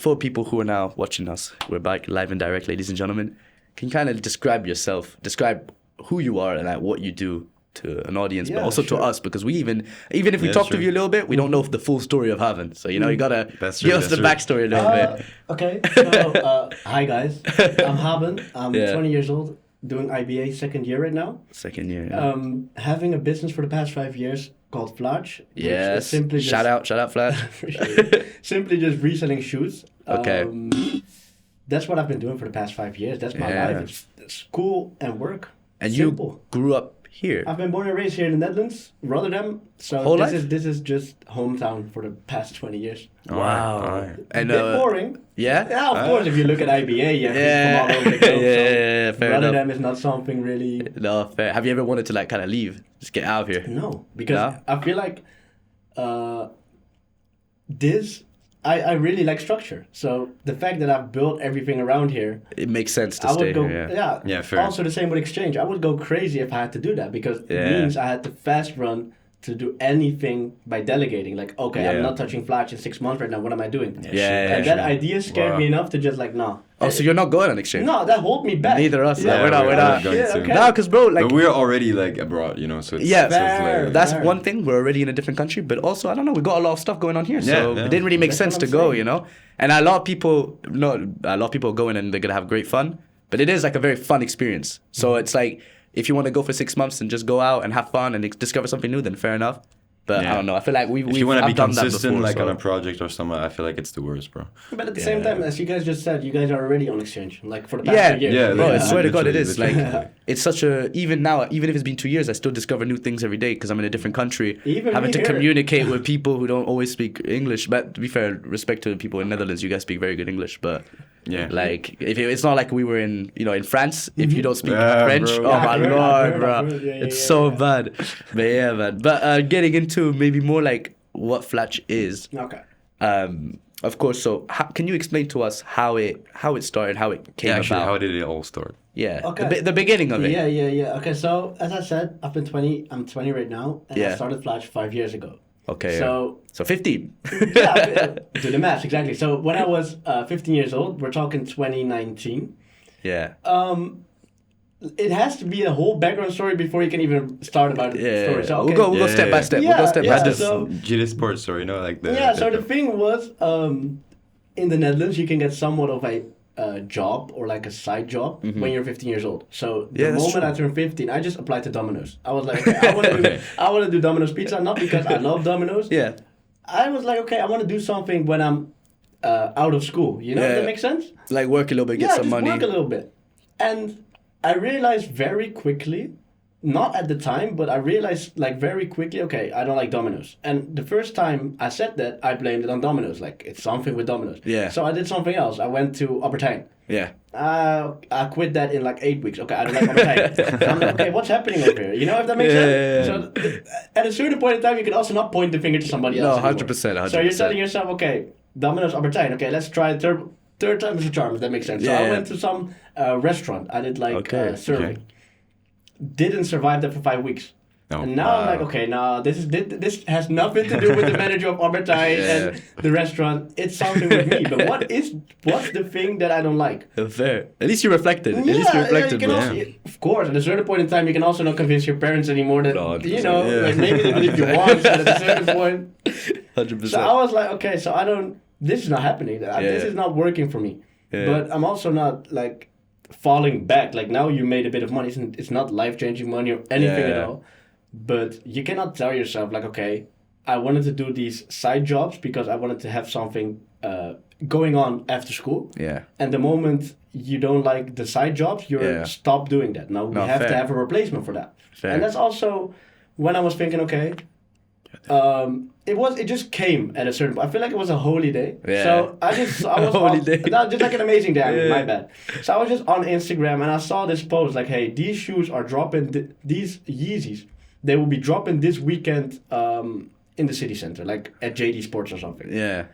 for people who are now watching us, we're back live and direct, ladies and gentlemen. Can you kind of describe yourself, describe who you are and like what you do to an audience, but also to us, because we even if we talk to you a little bit, we don't know the full story of Haben. So, you know, you gotta give us the backstory a little bit. Okay, so, hi guys, I'm Haben, I'm 20 years old, doing IBA second year right now. Second year, yeah. Having a business for the past 5 years called FLAATCH. Yes, simply just, shout out FLAATCH. Simply just reselling shoes. Okay. That's what I've been doing for the past 5 years. That's my life. It's school and work. And simple. You grew up here. I've been born and raised here in the Netherlands, Rotterdam. So this is just hometown for the past 20 years. Wow. All right. And a bit boring. Yeah? Yeah, of course, if you look at IBA, from all over the globe. Yeah, fair Rotterdam enough. is not something really... No, fair. Have you ever wanted to like kind of leave? Just get out of here? No, because I feel like I really like structure. So the fact that I've built everything around here, it makes sense to stay here. Yeah, fair. Also the same with exchange. I would go crazy if I had to do that, because it means I had to fast run to do anything by delegating. Like, okay, I'm not touching FLAATCH in 6 months right now. What am I doing? And that idea scared me enough to just like, nah. Oh, so you're not going on exchange? No, that hold me back. Neither us. Yeah, we're not. No, because bro, like... But we're already like abroad, you know, so it's... Yeah, that's one thing. We're already in a different country, but also, I don't know, we got a lot of stuff going on here, so it didn't really make sense to go, you know? And a lot of people go in and they're going to have great fun, but it is like a very fun experience. So it's like, if you want to go for 6 months and just go out and have fun and discover something new, then fair enough. But I don't know. I feel like if you want to be consistent, before, like on a project or something, I feel like it's the worst, bro. But at the same time, as you guys just said, you guys are already on exchange, like for the past 2 years. Yeah, bro. I swear to God, it is like it's such a even now. Even if it's been 2 years, I still discover new things every day because I'm in a different country, having to communicate with people who don't always speak English. But to be fair, respect to the people in Netherlands, you guys speak very good English, but. Yeah. Like it's not like we were in in France. If you don't speak French, bro. Oh my lord, bro, it's so bad. But yeah, man. But getting into maybe more like what FLAATCH is. Okay. Of course. So can you explain to us how it started, how it came about? How did it all start? Yeah. Okay. The beginning of it. Yeah. Okay. So as I said, I'm 20 right now, and I started FLAATCH 5 years ago. Okay. So 15. Yeah, do the math, exactly. So when I was 15 years old, we're talking 2019. Yeah. It has to be a whole background story before you can even start about the story. So we'll go step by step. We'll go step by step. So GD Sports story, you know, like the... Yeah, so the thing was, in the Netherlands, you can get somewhat of a job or like a side job when you're 15 years old. So the moment I turned 15, I just applied to Domino's. I was like, okay, I want to do Domino's pizza, not because I love Domino's. Yeah. I was like, okay, I want to do something when I'm out of school. You know, does that make sense? Like work a little bit, get some money. Yeah, work a little bit. And I realized very quickly, not at the time, but I realized like very quickly, okay, I don't like Domino's. And the first time I said that, I blamed it on Domino's. Like, it's something with Domino's. Yeah. So I did something else. I went to Albertijn. Yeah. I quit that in like 8 weeks. Okay, I don't like Albertijn. I'm like, okay, what's happening over here? You know, if that makes sense? Yeah. So at a certain point in time, you can also not point the finger to somebody else. No, 100%. So you're telling yourself, okay, Domino's, Albertijn. Okay, let's try third time is a charm, if that makes sense. So I went to some restaurant. I did like serving. Okay. Didn't survive that for 5 weeks. No. And now I'm like, okay, this has nothing to do with the manager of Albertijn and the restaurant. It's something with me. But what's the thing that I don't like? Fair. At least you reflected. Of course. At a certain point in time, you can also not convince your parents anymore that, like maybe even if you want, but at a certain point. 100%. So I was like, okay, this is not happening. This is not working for me. Yeah. But I'm also not like falling back. Like now you made a bit of money. It's not life-changing money or anything at all. But you cannot tell yourself like, okay, I wanted to do these side jobs because I wanted to have something going on after school. Yeah. And the moment you don't like the side jobs, you stop doing that. Now we have to have a replacement for that. Fair. And that's also when I was thinking, okay, it just came at a certain point. I feel like it was a holy day. Yeah. So I was holy day. Just like an amazing day. My bad. So I was just on Instagram and I saw this post like, hey, these shoes are dropping, these Yeezys, they will be dropping this weekend in the city center, like at JD Sports or something. Yeah.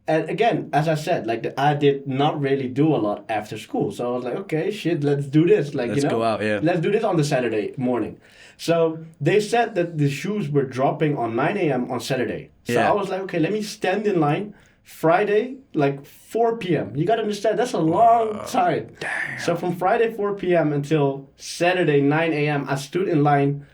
And again, as I said, like I did not really do a lot after school. So I was like, okay, shit, let's do this. Like, let's go out, let's do this on the Saturday morning. So they said that the shoes were dropping on 9 a.m. on Saturday. So I was like, okay, let me stand in line Friday, like 4 p.m. You gotta understand, that's a long time. Damn. So from Friday 4 p.m. until Saturday 9 a.m. I stood in line.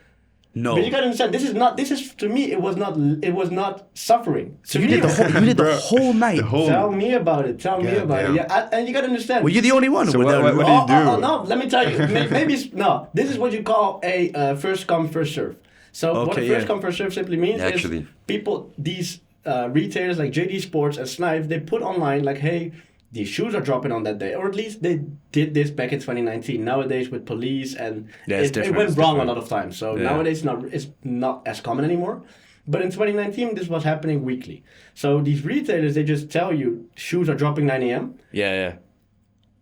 No. But you gotta understand, this is to me, it was not suffering. So you did the whole night. Tell me about it. Yeah, and you gotta understand. Well, you're the only one. So what do you do? No, let me tell you. No, this is what you call a first come, first serve. So what first come, first serve simply means is people, these retailers like JD Sports and Snipes, they put online like, hey, these shoes are dropping on that day, or at least they did this back in 2019. Nowadays with police and it went wrong a lot of times. So nowadays it's not as common anymore. But in 2019, this was happening weekly. So these retailers, they just tell you shoes are dropping 9 a.m. Yeah.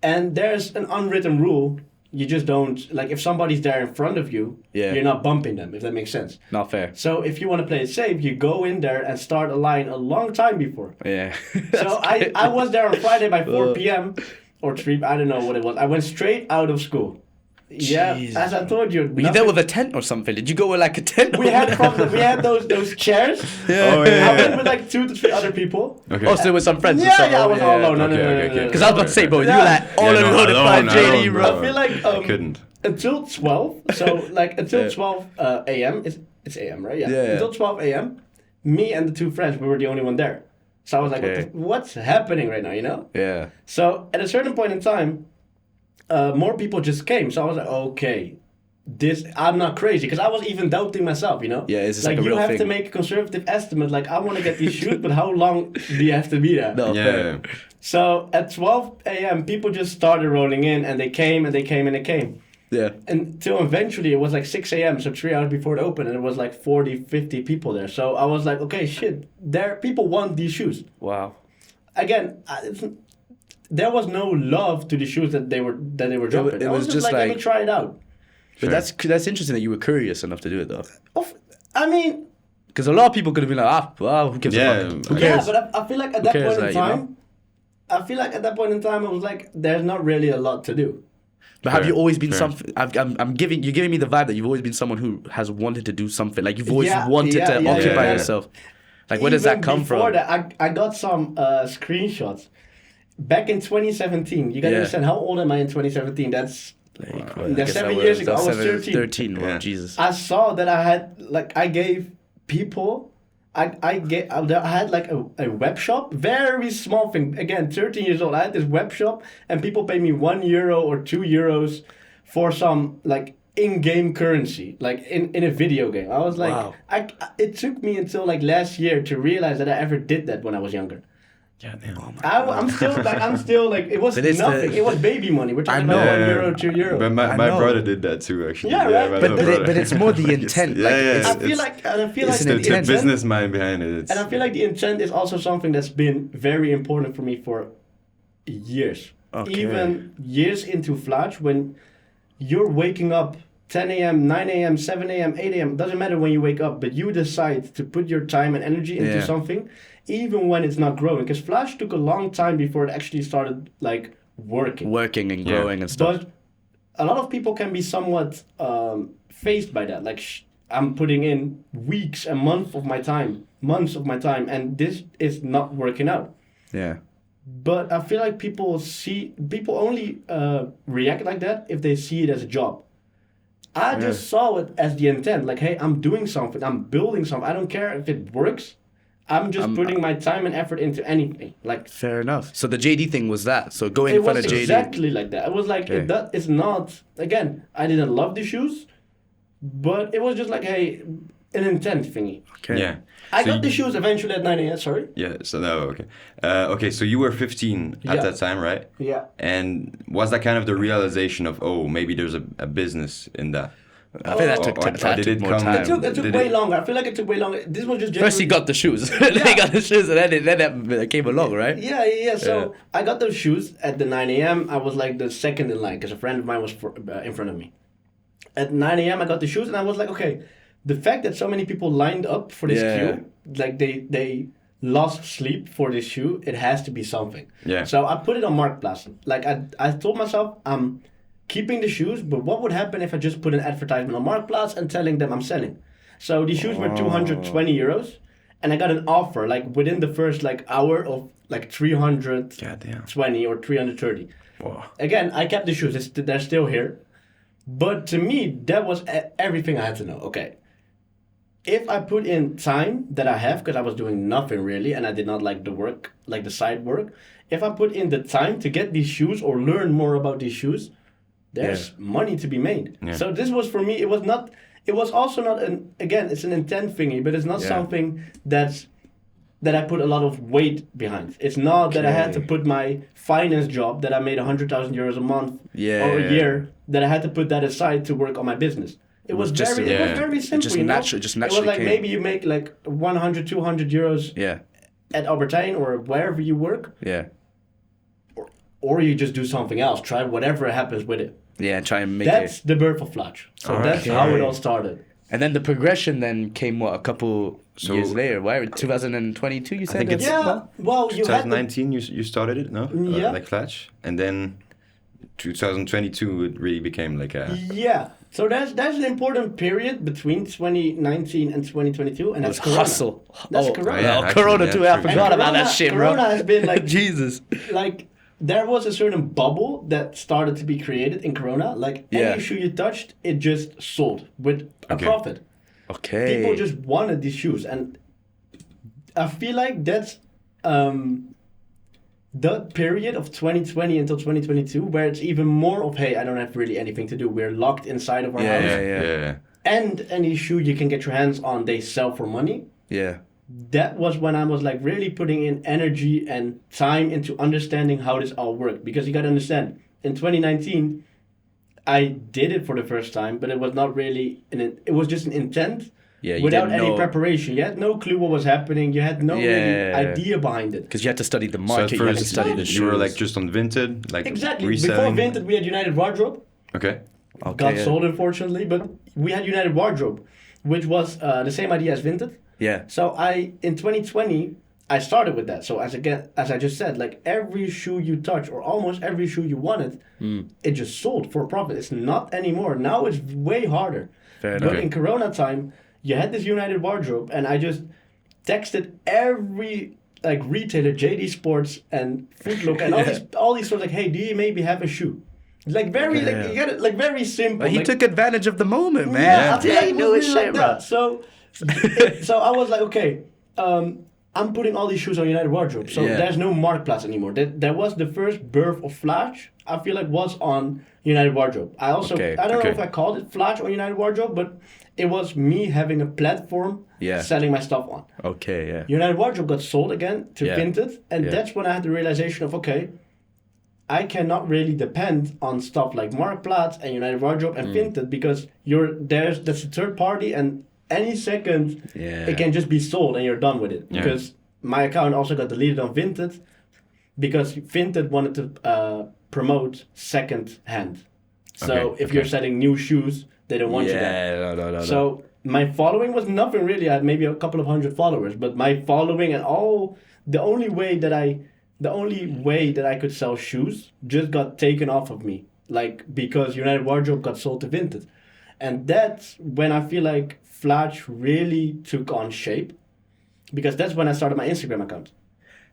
And there's an unwritten rule. You just don't, like, if somebody's there in front of you, you're not bumping them, if that makes sense. Not fair. So if you want to play it safe, you go in there and start a line a long time before. Yeah. So I was there on Friday by 4 p.m. or 3, I don't know what it was. I went straight out of school. Yeah, as I told you. Were you there with a tent or something? Did you go with like a tent? We had those chairs. Yeah. Oh, yeah. I went with like 2 to 3 other people. Okay. Also with some friends. Yeah, I was all alone. No. Because I was about to say, bro, you were like all alone at 5 JD, bro. I feel like I couldn't. Until 12. So like until 12 a.m. It's a.m. right? Yeah. Until 12 a.m. Me and the 2 friends, we were the only one there. So I was like, what's happening right now? You know? Yeah. So at a certain point in time. More people just came, so I was like, okay, I'm not crazy, because I was even doubting myself, you know? Yeah, is this like a real you have thing? to make a conservative estimate, like, I want to get these shoes, but how long do you have to be there? No, yeah. So at 12 a.m., people just started rolling in, and they came. Yeah. Until eventually it was like 6 a.m., so 3 hours before it opened, and it was like 40, 50 people there. So I was like, okay, shit, people want these shoes. Wow. Again, there was no love to the shoes that they were dropping. It was just like, let me try it out. But that's interesting that you were curious enough to do it, though. I mean, because a lot of people could have been like, who gives a fuck? Who cares? Yeah, but I feel like at that point in time, I was like, there's not really a lot to do. But have you always been something? You're giving me the vibe that you've always been someone who has wanted to do something. Like you've always wanted to occupy yourself. Like where does that come from? Before that, I got some screenshots. Back in 2017, you gotta understand, how old am I in 2017? That's 7 years ago. I was 13. 13, well, Jesus. I saw that I gave people, I had like a web shop, very small thing. Again, 13 years old. I had this web shop, and people paid me €1 or €2 for some like in-game currency, like in a video game. I was like, wow. It took me until like last year to realize that I ever did that when I was younger. Yeah, damn. I'm still like it was nothing. It was baby money. We're talking about €1, €2. But my brother did that too, actually. Yeah, right. But it's more the intent. I feel like it's the business mind behind it. And I feel like the intent is also something that's been very important for me for years. Okay. Even years into FLAATCH, when you're waking up 10 a.m., 9 a.m., 7 a.m., 8 a.m. Doesn't matter when you wake up, but you decide to put your time and energy into something, even when it's not growing. Because FLAATCH took a long time before it actually started like working and growing and stuff. But a lot of people can be somewhat faced by that. Like I'm putting in weeks and months of my time, and this is not working out. Yeah. But I feel like people only react like that if they see it as a job. I just saw it as the intent. Like, hey, I'm doing something. I'm building something. I don't care if it works. I'm just putting my time and effort into anything. Like, fair enough. So the JD thing was that. So going in front of JD. It was exactly like that. It was like, it's not, again, I didn't love the shoes, but it was just like, hey, an intent thingy. Okay. Yeah. I got the shoes eventually at 9 a.m., sorry. Yeah, so no, okay. Okay, so you were 15 at that time, right? Yeah. And was that kind of the realization of, maybe there's a business in that? I think that took more time. It took way longer. I feel like it took way longer. This was just first he got the shoes. Then he got the shoes, and then that came along, right? Yeah. So I got those shoes at the 9 a.m. I was like the second in line because a friend of mine was in front of me. At 9 a.m. I got the shoes, and I was like, okay, the fact that so many people lined up for this queue, like they lost sleep for this shoe, it has to be something. Yeah. So I put it on Marktplaats. Like I told myself, I'm keeping the shoes, but what would happen if I just put an advertisement on Marktplaats and telling them I'm selling? So the shoes were €220, and I got an offer like within the first like hour of like 320 or 330. Wow. Again, I kept the shoes. They're still here. But to me, that was everything I had to know. Okay. If I put in time that I have, because I was doing nothing really, and I did not like the work, like the side work. If I put in the time to get these shoes or learn more about these shoes, there's money to be made. Yeah. So this was for me, it was also not again, it's an intent thingy, but it's not something that I put a lot of weight behind. It's not that I had to put my finance job that I made 100,000 euros a month or a year, that I had to put that aside to work on my business. It was very simple. Just naturally it was like maybe you make like 100, 200 euros at Albertijn or wherever you work. Yeah. Or you just do something else. Try whatever happens with it. Yeah, try and make That's the birth of FLAATCH. So that's how it all started. And then the progression then came, what, a couple years later? Why? 2022, you said? I think it's, well, 2019 you started it, no? Yeah. Like FLAATCH. And then 2022 it really became like a... Yeah. So that's an important period between 2019 and 2022, and that's Corona. Hustle. That's Corona. Yeah, Corona too. I forgot about that shit, bro. Corona has been like... Jesus. Like, there was a certain bubble that started to be created in Corona. Like, any shoe you touched, it just sold with a profit. Okay. People just wanted these shoes. And I feel like that's the period of 2020 until 2022 where it's even more of, hey, I don't have really anything to do. We're locked inside of our house. Yeah. And any shoe you can get your hands on, they sell for money. Yeah. That was when I was like really putting in energy and time into understanding how this all worked. Because you got to understand, in 2019, I did it for the first time, but it was not really, it was just an intent without any preparation. You had no clue what was happening. You had no really idea behind it. Because you had to study the market, you had to study the shoes. You were like just on Vinted, like exactly. reselling. Before Vinted, we had United Wardrobe. Okay. Got sold, unfortunately, but we had United Wardrobe, which was the same idea as Vinted. Yeah. So in 2020, I started with that. So as I just said, like every shoe you touch or almost every shoe you wanted, it just sold for a profit. It's not anymore. Now it's way harder. Fair enough. But in Corona time, you had this United Wardrobe, and I just texted every like retailer, JD Sports and Foot Locker and all these stores like, hey, do you maybe have a shoe? Like very you get it like very simple. But he took advantage of the moment, man. Yeah, I feel like it was really like that. So I was like, okay, I'm putting all these shoes on United Wardrobe. So there's no Marktplaats anymore. That was the first birth of FLAATCH, I feel like, was on United Wardrobe. I also, I don't know if I called it FLAATCH or United Wardrobe, but it was me having a platform selling my stuff on. Okay, yeah. United Wardrobe got sold again to Vinted, and that's when I had the realization of, okay, I cannot really depend on stuff like Marktplaats and United Wardrobe and Vinted because that's a third party, and any second it can just be sold and you're done with it. Because my account also got deleted on Vinted because Vinted wanted to promote second hand. So if you're selling new shoes, they don't want you there. No. So my following was nothing really. I had maybe a couple of hundred followers, but my following and the only way that I could sell shoes just got taken off of me. Like, because United Wardrobe got sold to Vinted. And that's when I feel like FLAATCH really took on shape. Because that's when I started my Instagram account.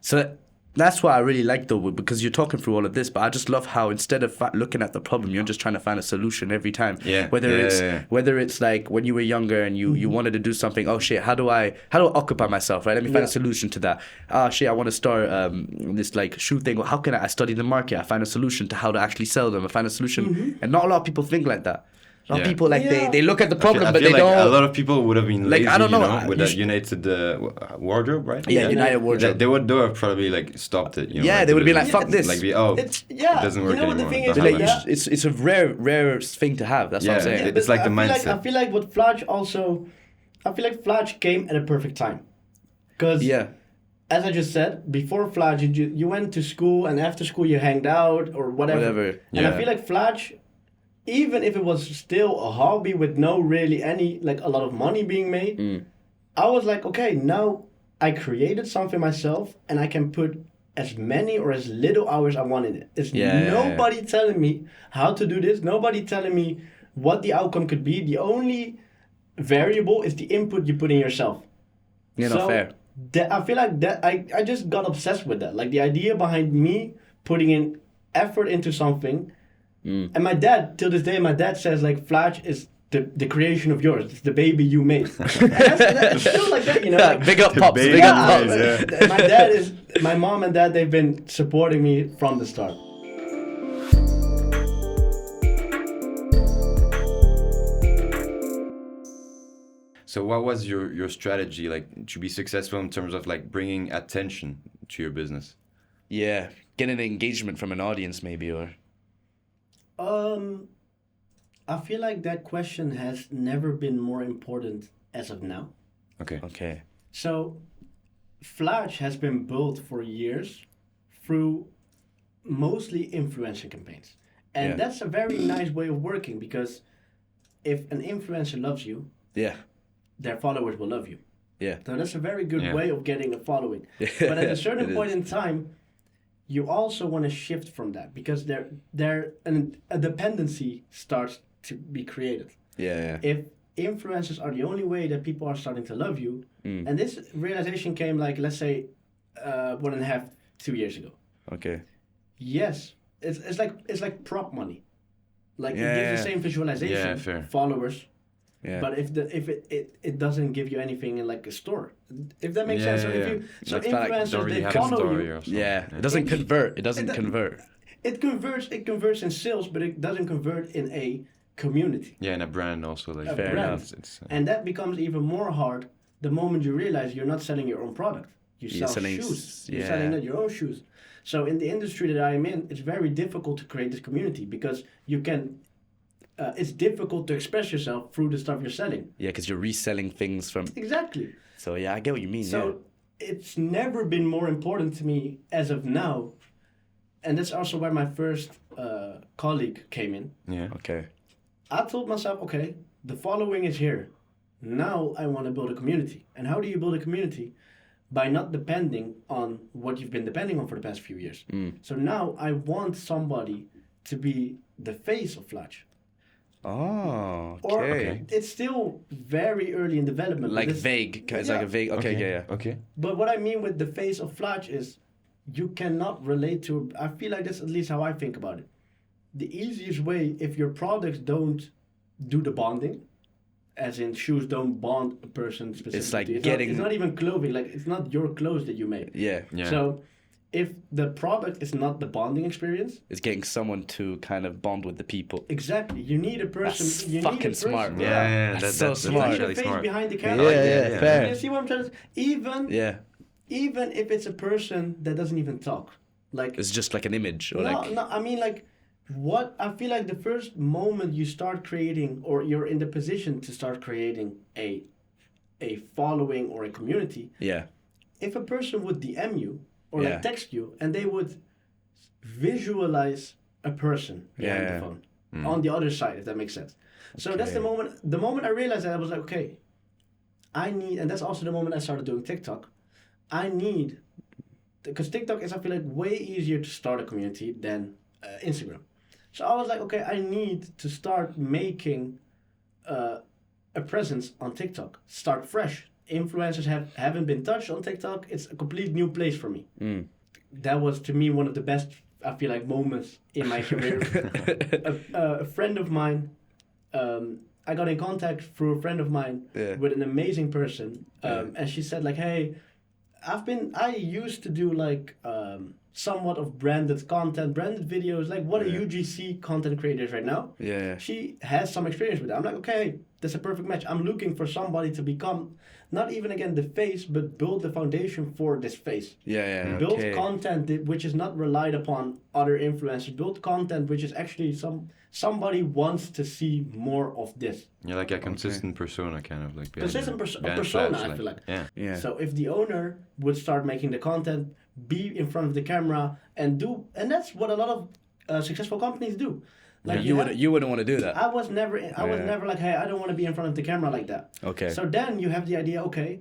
So that's what I really like, though, because you're talking through all of this, but I just love how instead of looking at the problem, you're just trying to find a solution every time. Whether it's like when you were younger and you wanted to do something, oh shit, how do I occupy myself, right? Let me find a solution to that. Oh shit, I want to start this like shoe thing. Well, how can I study the market? I find a solution to how to actually sell them. I find a solution. And not a lot of people think like that. A lot of people they look at the problem, but they like don't. A lot of people would have been lazy, like, I don't know, with that United Wardrobe, right? Yeah, United Wardrobe. They would have probably like stopped it. They would be like, "Fuck this!" Like, it doesn't work anymore. The thing is, it's a rare thing to have. That's what I'm saying. It's like the mindset. I feel like what FLAATCH also, FLAATCH came at a perfect time, because as I just said, before FLAATCH, you went to school and after school you hanged out or whatever. And I feel like FLAATCH, even if it was still a hobby with no really a lot of money being made, I was like, okay, now I created something myself and I can put as many or as little hours I want in it. There's nobody telling me how to do this. Nobody telling me what the outcome could be. The only variable is the input you put in yourself. Fair. I feel like that I just got obsessed with that. Like the idea behind me putting in effort into something. And my dad, till this day, my dad says like FLAATCH is the creation of yours. It's the baby you made. It's still like that, you know. Like, big up pops, big up pops. Yeah. My mom and dad, they've been supporting me from the start. So what was your strategy like to be successful in terms of like bringing attention to your business? Yeah, getting engagement from an audience maybe, or... I feel like that question has never been more important as of now. Okay. So, FLAATCH has been built for years through mostly influencer campaigns. And that's a very nice way of working, because if an influencer loves you, their followers will love you. Yeah. So that's a very good way of getting a following. But at a certain point in time, you also want to shift from that, because a dependency starts to be created. Yeah. If influencers are the only way that people are starting to love you, and this realization came like, let's say, 1.5, 2 years ago. Okay. Yes, it's like prop money. Like it gives the same visualization, followers. Yeah. But if it doesn't give you anything in like a store, if that makes sense. So influencers, they follow you. It doesn't convert. It doesn't convert. It converts in sales, but it doesn't convert in a community. Yeah, and a brand also, like fair enough. And that becomes even more hard the moment you realize you're not selling your own product. You're selling shoes. You're selling your own shoes. So in the industry that I am in, it's very difficult to create this community, because you can. It's difficult to express yourself through the stuff you're selling. Yeah, because you're reselling things from... Exactly. So yeah, I get what you mean. So it's never been more important to me as of now. And that's also where my first colleague came in. Yeah. Okay. I told myself, okay, the following is here. Now I want to build a community. And how do you build a community? By not depending on what you've been depending on for the past few years. So now I want somebody to be the face of FLAATCH. Oh, okay. Or it's still very early in development. Like vague. It's like a vague... Okay. Okay. But what I mean with the face of FLAATCH is you cannot relate to... I feel like that's at least how I think about it. The easiest way, if your products don't do the bonding, as in shoes don't bond a person specifically. It's like getting... It's not even clothing. Like, it's not your clothes that you make. Yeah. So... if the product is not the bonding experience, it's getting someone to kind of bond with the people. Exactly. You need a person. That's fucking smart. Yeah, that's so smart. That's your face behind the camera. Yeah, fair. You see what I'm trying to say? Even if it's a person that doesn't even talk. Like, it's just like an image. Or no, I mean, like, what I feel like the first moment you start creating, or you're in the position to start creating a following or a community. Yeah. If a person would DM you, or like text you, and they would visualize a person behind the phone on the other side, if that makes sense. So that's the moment. The moment I realized that, I was like, okay, I need, and that's also the moment I started doing TikTok. I need, because TikTok is, I feel like, way easier to start a community than Instagram. So I was like, okay, I need to start making a presence on TikTok. Start fresh. Influencers haven't been touched on TikTok. It's a complete new place for me. That was, to me, one of the best, I feel like, moments in my career. A friend of mine, I got in contact through a friend of mine with an amazing person, and she said like, hey, I used to do like somewhat of branded content, branded videos, like what a UGC content creator is right now. She has some experience with that. I'm like, okay, that's a perfect match. I'm looking for somebody to become, not even again the face, but build the foundation for this face. Build content which is not relied upon other influencers. Build content which is actually somebody wants to see more of this. Yeah, like a consistent persona, kind of like. Consistent persona, I feel like. Yeah. So if the owner would start making the content, be in front of the camera, and that's what a lot of successful companies do. Like you wouldn't want to do that. I was never like, hey, I don't want to be in front of the camera like that. Okay. So then you have the idea, okay,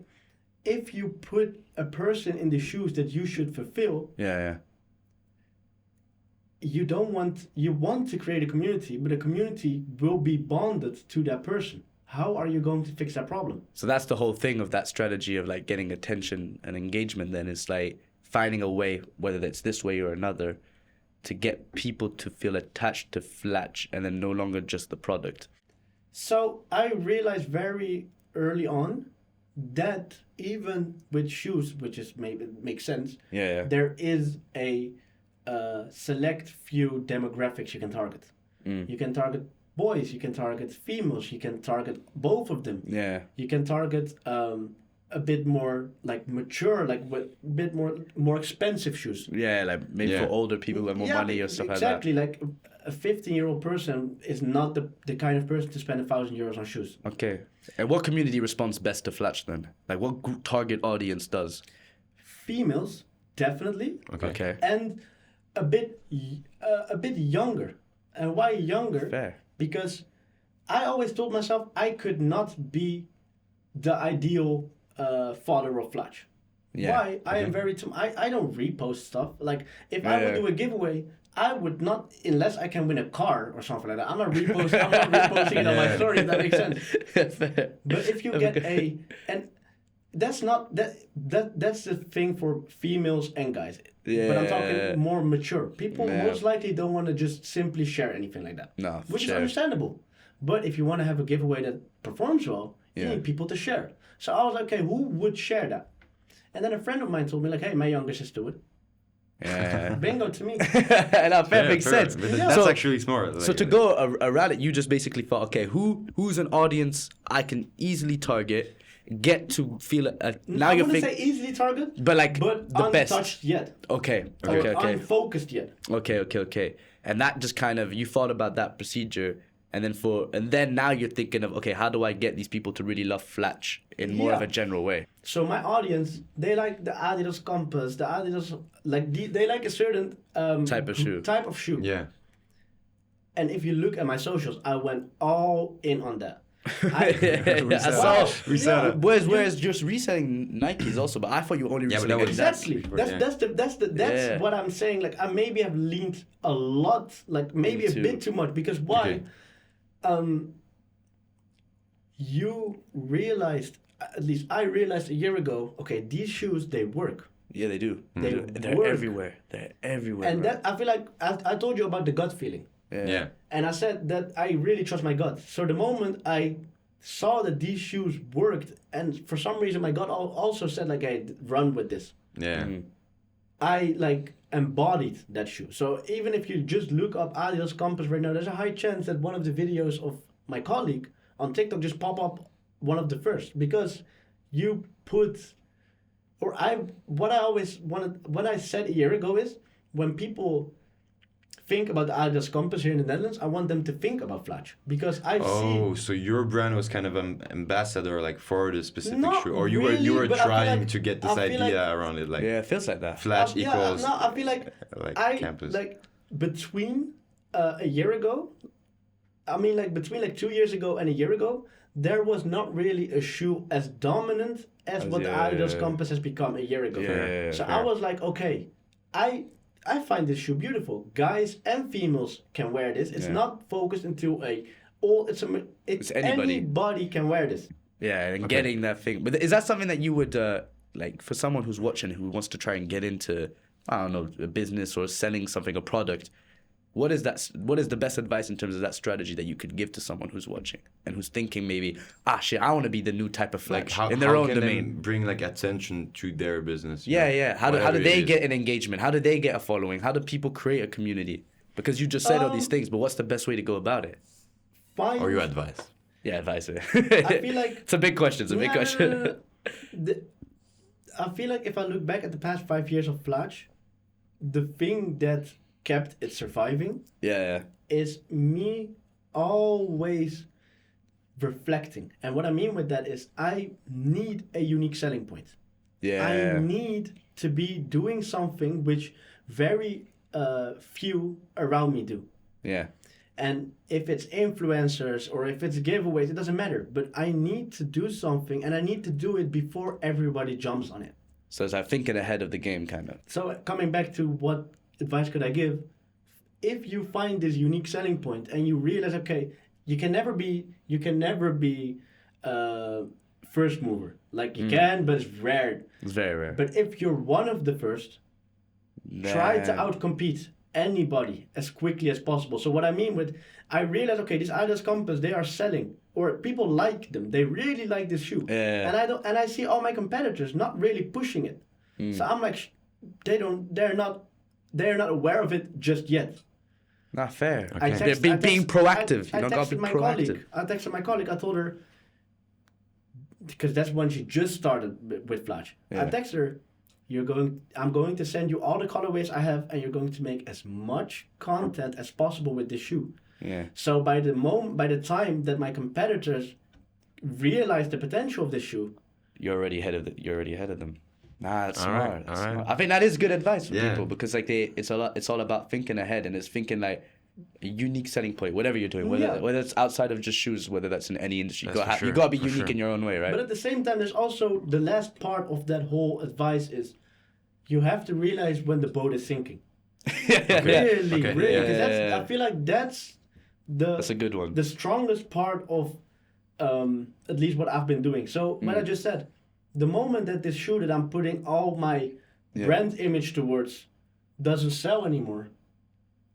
if you put a person in the shoes that you should fulfill. You want to create a community, but a community will be bonded to that person. how are you going to fix that problem? So that's the whole thing of that strategy of like getting attention and engagement. Then is like finding a way, whether it's this way or another, to get people to feel attached to FLAATCH and then no longer just the product. So I realized very early on that even with shoes, which is maybe makes sense, there is a select few demographics you can target. You can target boys, you can target females, you can target both of them. Yeah. You can target a bit more like mature, like with a bit more expensive shoes. Yeah, like maybe for older people who have more money or stuff exactly, like that. Like a 15-year-old person is not the kind of person to spend €1,000 on shoes. Okay. And what community responds best to FLAATCH then? Like what target audience does? Females, definitely. Okay. And a bit younger. And why younger? Fair. Because I always told myself I could not be the ideal follower of FLAATCH. Yeah. Why? I am very... I don't repost stuff. Like, if I would do a giveaway, I would not, unless I can win a car or something like that. I'm not reposting it on my story, if that makes sense. But if you get and that's not... That's the thing for females and guys. Yeah. But I'm talking more mature. People most likely don't want to just simply share anything like that. No, which is understandable. But if you want to have a giveaway that performs well, you need people to share it. So I was like, okay, who would share that? And then a friend of mine told me, like, hey, my younger sister would. Yeah. Bingo to me. And that makes sense. That's actually smart. So to go around it, you just basically thought, okay, who's an audience I can easily target, get to feel now I you're wouldn't say easily target, but the best. Untouched yet. Okay. Unfocused yet. Okay. And that just kind of, you thought about that procedure, and then now you're thinking of, okay, how do I get these people to really love FLAATCH in more of a general way? So my audience, they like the Adidas Compass, the Adidas, like they like a certain type of shoe. Yeah. And if you look at my socials, I went all in on that. We saw it. Whereas just reselling Nikes also, but I thought you were only reselling exactly. That's what I'm saying. Like I maybe have leaned a lot, like maybe a bit too much. Because why? You realized, at least I realized a year ago. Okay, these shoes they work. Yeah, they do. They're work. Everywhere. They're everywhere. And that I feel like I told you about the gut feeling. Yeah. And I said that I really trust my gut. So the moment I saw that these shoes worked, and for some reason my gut also said like, "Hey, run with this." Yeah. I like embodied that shoe. So even if you just look up Adidas Compass right now, there's a high chance that one of the videos of my colleague on TikTok just pop up one of the first, because you put, or what I always wanted, what I said a year ago is, when people think about the Adidas Compass here in the Netherlands, I want them to think about FLAATCH, because I've seen... Oh, so your brand was kind of an ambassador like for the specific shoe, or you really, were trying like, to get this idea around it, like it feels like that. FLAATCH equals. No, I feel like campus. Like between a year ago, I mean like between like 2 years ago and a year ago, there was not really a shoe as dominant as what the Adidas Compass has become a year ago. So I was like, okay, I find this shoe beautiful. Guys and females can wear this. It's not focused into it's anybody can wear this. Yeah, and getting that thing. But is that something that you would like for someone who's watching who wants to try and get into, I don't know, a business or selling something, a product? What is the best advice in terms of that strategy that you could give to someone who's watching and who's thinking maybe, I want to be the new type of FLAATCH in their own domain? Bring like attention to their business. Yeah. How do they get an engagement? How do they get a following? How do people create a community? Because you just said all these things, but what's the best way to go about it? Or your advice? Yeah, advice. I feel like it's a big question. I feel like if I look back at the past 5 years of FLAATCH, the thing that kept it surviving is me always reflecting. And what I mean with that is I need a unique selling point. I need to be doing something which very few around me do. And if it's influencers or if it's giveaways, it doesn't matter. But I need to do something, and I need to do it before everybody jumps on it. So it's like thinking ahead of the game, kind of. So coming back to what advice could I give? If you find this unique selling point and you realize, okay, you can never be first mover. Like you can, but it's rare. It's very rare. But if you're one of the first, try to outcompete anybody as quickly as possible. So what I mean with, I realize, okay, these Adidas Compass, they are selling, or people like them. They really like this shoe. And I see all my competitors not really pushing it. So I'm like, they're not aware of it just yet. Not fair. Okay. They're being proactive. I texted my colleague. I told her, because that's when she just started with FLAATCH. I texted her, I'm going to send you all the colorways I have, and you're going to make as much content as possible with this shoe. Yeah. So by the time that my competitors realize the potential of this shoe, you're already ahead of them. Nah, that's smart. That's smart. I think that is good advice for people, because like it's all about thinking ahead, and it's thinking like a unique selling point, whatever you're doing, whether it's outside of just shoes, whether that's in any industry. You gotta be unique in your own way, right? But at the same time, there's also the last part of that whole advice is you have to realize when the boat is sinking. Really. Because I feel like that's a good one. The strongest part of at least what I've been doing. So when I just said, the moment that this shoe that I'm putting all my brand image towards doesn't sell anymore,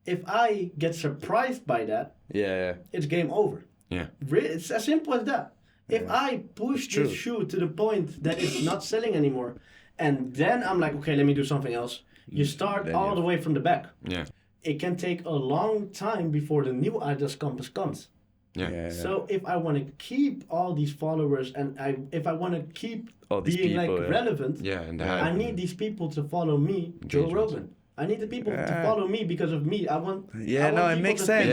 if I get surprised by that, it's game over. Yeah, it's as simple as that. If I push this shoe to the point that it's not selling anymore, and then I'm like, okay, let me do something else. You start all the way from the back. Yeah, it can take a long time before the new Adidas Compass comes. Yeah. So if I want to keep all these followers, and if I want to keep being people, like relevant, I need these people to follow me, Joe Rogan. I need the people to follow me because of me. It makes sense.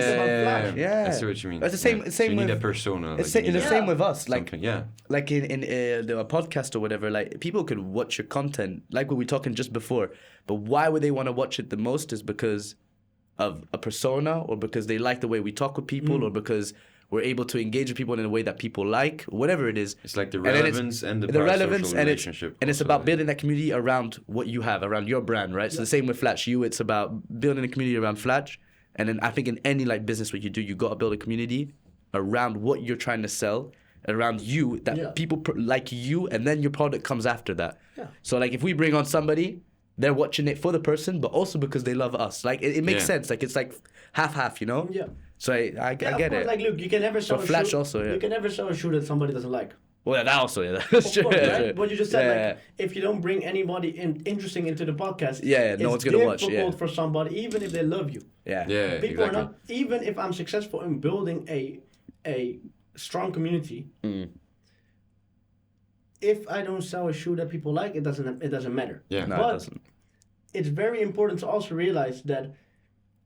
I see what you mean. It's the same. So you with, need a persona. It's the same with us. Like, like in a podcast or whatever. Like, people could watch your content, like we were talking just before. But why would they want to watch it the most? Is because of a persona, or because they like the way we talk with people, or because we're able to engage with people in a way that people like, whatever it is. It's like the relevance and the relevance and relationship. It's about building that community around what you have, around your brand, right? So the same with FLAATCH. It's about building a community around FLAATCH. And then I think in any like business what you do, you got to build a community around what you're trying to sell, around you, that people like you, and then your product comes after that. Yeah. So like if we bring on somebody, they're watching it for the person, but also because they love us. Like it makes sense. Like it's like half, you know? Yeah. So I get it. Like, look, you can never sell a FLAATCH shoe. Also, you can never sell a shoe that somebody doesn't like. Well, that also, that's true. Course, right? What you just said, like, if you don't bring anybody interesting into the podcast, no one's gonna watch. It's difficult for somebody, even if they love you. People are not. Even if I'm successful in building a strong community, if I don't sell a shoe that people like, it doesn't matter. Yeah, no, but it doesn't. It's very important to also realize that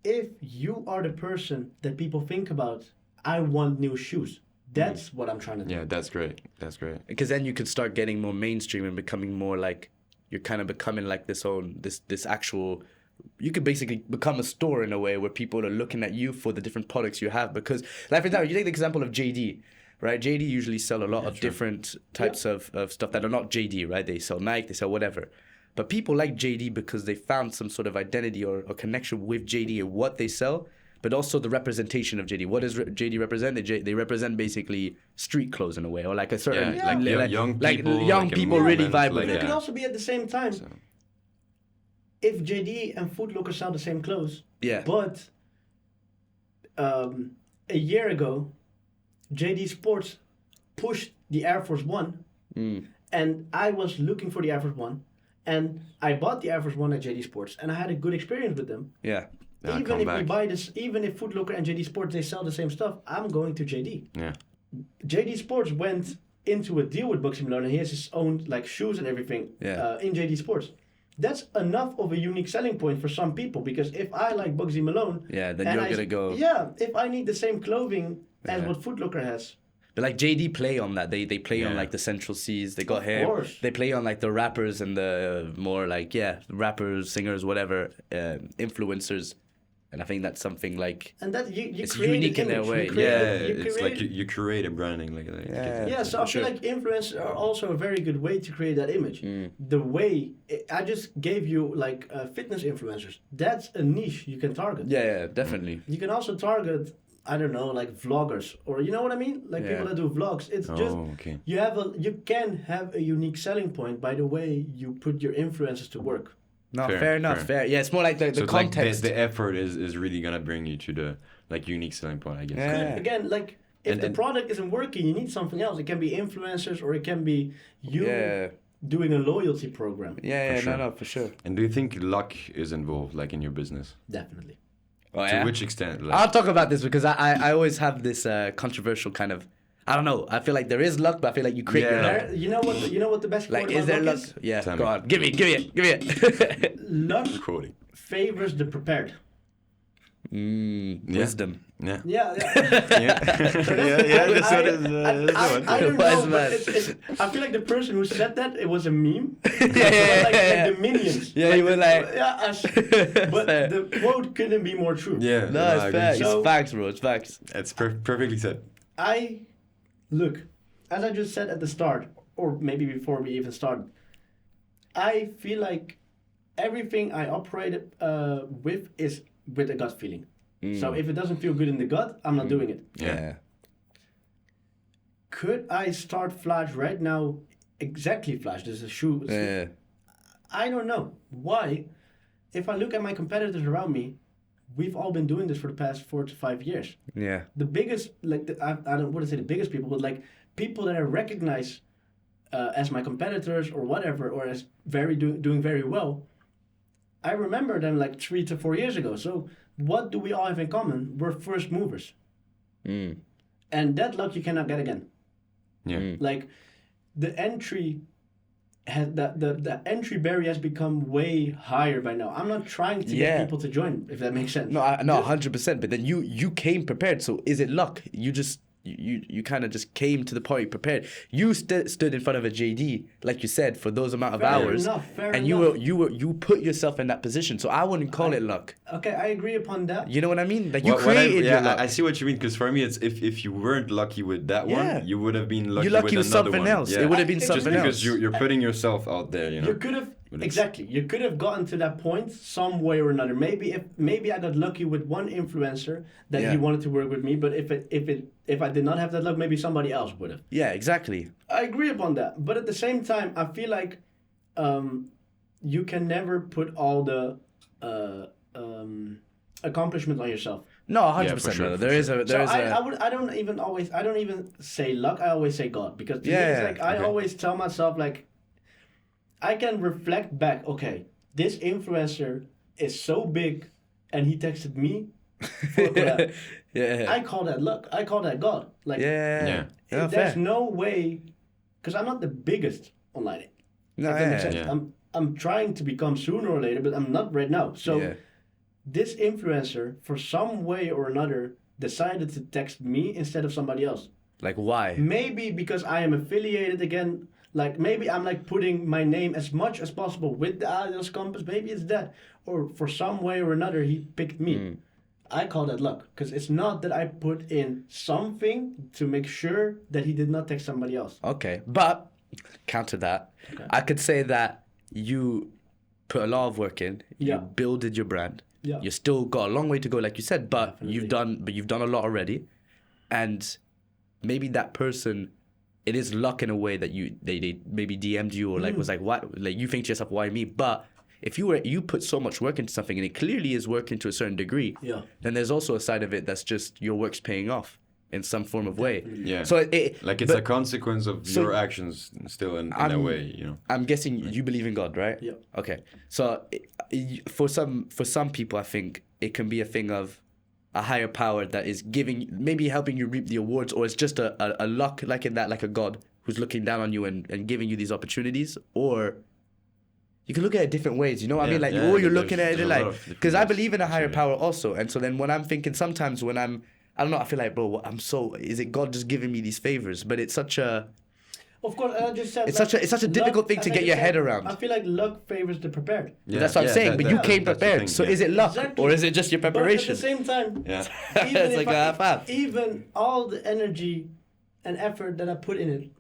if you are the person that people think about, I want new shoes. That's what I'm trying to do. Yeah, that's great. That's great. Because then you could start getting more mainstream and becoming more like, you're kind of becoming like this actual, you could basically become a store in a way where people are looking at you for the different products you have. Because, like for example, you take the example of JD, right? JD usually sell a lot of different types of stuff that are not JD, right? They sell Nike, they sell whatever. But people like JD because they found some sort of identity or connection with JD and what they sell, but also the representation of JD. What does JD represent? They represent basically street clothes in a way, or like a certain young people, young people really vibe with it. It can also be at the same time. So. If JD and Foot Locker sell the same clothes, but a year ago, JD Sports pushed the Air Force One, and I was looking for the Air Force One. And I bought the Air Force One at JD Sports, and I had a good experience with them. Yeah. Even if Foot Locker and JD Sports, they sell the same stuff, I'm going to JD. Yeah. JD Sports went into a deal with Bugsy Malone, and he has his own like shoes and everything in JD Sports. That's enough of a unique selling point for some people, because if I like Bugsy Malone, then you're gonna go. Yeah, if I need the same clothing as what Foot Locker has. But like JD play on that. They play on like the Central Seas. They got hair. They play on like the rappers and the more like rappers, singers, whatever, influencers. And I think that's something like, and that it's unique in their way. It's like you create a branding like that. So I feel like influencers are also a very good way to create that image. The way I just gave you like fitness influencers. That's a niche you can target. Yeah, definitely. You can also target I don't know, like vloggers, or you know what I mean, like people that do vlogs. It's just you can have a unique selling point by the way you put your influencers to work. No, fair enough. Yeah, it's more like the context. Like the effort is really gonna bring you to the like unique selling point, I guess. Yeah. Again, like if the product isn't working, you need something else. It can be influencers, or it can be you doing a loyalty program. For sure. And do you think luck is involved, like in your business? Definitely. Oh, to which extent? Like, I'll talk about this because I always have this controversial kind of. I don't know. I feel like there is luck, but I feel like you create your luck. You know what the best quote like about is there luck? is? Yeah, go on. Give me it. Luck favors the prepared. Wisdom. Yeah. I don't know, but I feel like the person who said that, it was a meme. Like the minions. Yeah, you were like... but the quote couldn't be more true. Yeah. No, it's facts. It's facts, bro. It's facts. It's perfectly said. Look, as I just said at the start, or maybe before we even started, I feel like everything I operated with is with a gut feeling. So if it doesn't feel good in the gut, I'm not doing it. Yeah. Could I start FLAATCH right now? Exactly FLAATCH. There's a shoe. Yeah. I don't know. Why? If I look at my competitors around me, we've all been doing this for the past 4 to 5 years. Yeah. The biggest, like, I don't want to say the biggest people, but like people that I recognize as my competitors or whatever, or as doing very well, I remember them like 3 to 4 years ago. So what do we all have in common? We're first movers. And that luck you cannot get again. Yeah. Like the entry has the entry barrier has become way higher by now. I'm not trying to get people to join, if that makes sense. No, 100%. But then you came prepared. So is it luck? You kind of just came to the party prepared. You stood in front of a JD, like you said, for those amount of hours, fair and enough. you put yourself in that position. So I wouldn't call it luck. Okay, I agree upon that. You know what I mean? Like you created your luck. I see what you mean. Because for me, it's if you weren't lucky with that one, you would have been lucky. You're lucky with with another something one. else. Yeah. It would have been something else. Because you're putting yourself out there. You know. You could have you could have gotten to that point some way or another. Maybe I got lucky with one influencer that he wanted to work with me. But if I did not have that luck, maybe somebody else would have. Yeah, exactly. I agree upon that. But at the same time, I feel like you can never put all the accomplishments on yourself. No, 100%. I don't even say luck. I always say God, because to me it's like I always tell myself, like, I can reflect back. Okay, this influencer is so big, and he texted me for a collab. I call that luck. I call that God. Like, there's no way, because I'm not the biggest online. No, I'm trying to become sooner or later, but I'm not right now. So this influencer, for some way or another, decided to text me instead of somebody else. Like, why? Maybe because I am affiliated again. Like, maybe I'm like putting my name as much as possible with the Adidas Compass. Maybe it's that. Or for some way or another, he picked me. I call that luck. Because it's not that I put in something to make sure that he did not text somebody else. Okay. But, counter that. Okay. I could say that you put a lot of work in. You builded your brand. Yeah. You still got a long way to go, like you said. But you've done a lot already. And maybe that person... It is luck in a way that they maybe DM'd you or like was like, what, like you think to yourself, why me? But if you put so much work into something and it clearly is working to a certain degree, then there's also a side of it that's just your work's paying off in some form of way. Yeah. So it's a consequence of your actions still in a way, you know. I'm guessing you believe in God, right? Yeah. Okay. So for some people, I think it can be a thing of a higher power that is maybe helping you reap the awards, or it's just a luck, like in that, like a God who's looking down on you and giving you these opportunities. Or you can look at it different ways, you know what I mean? Like, or you're looking at it like, because I believe in a higher power also. And so then when I'm thinking, sometimes when I don't know, I feel like, bro, is it God just giving me these favors? But it's such a... Of course, I just said... It's such a difficult thing to get your head around. I feel like luck favors the prepared. Yeah, that's what I'm saying, but you came prepared. So is it luck, or is it just your preparation? But at the same time, it's like a half-half. Even all the energy and effort that I put in it,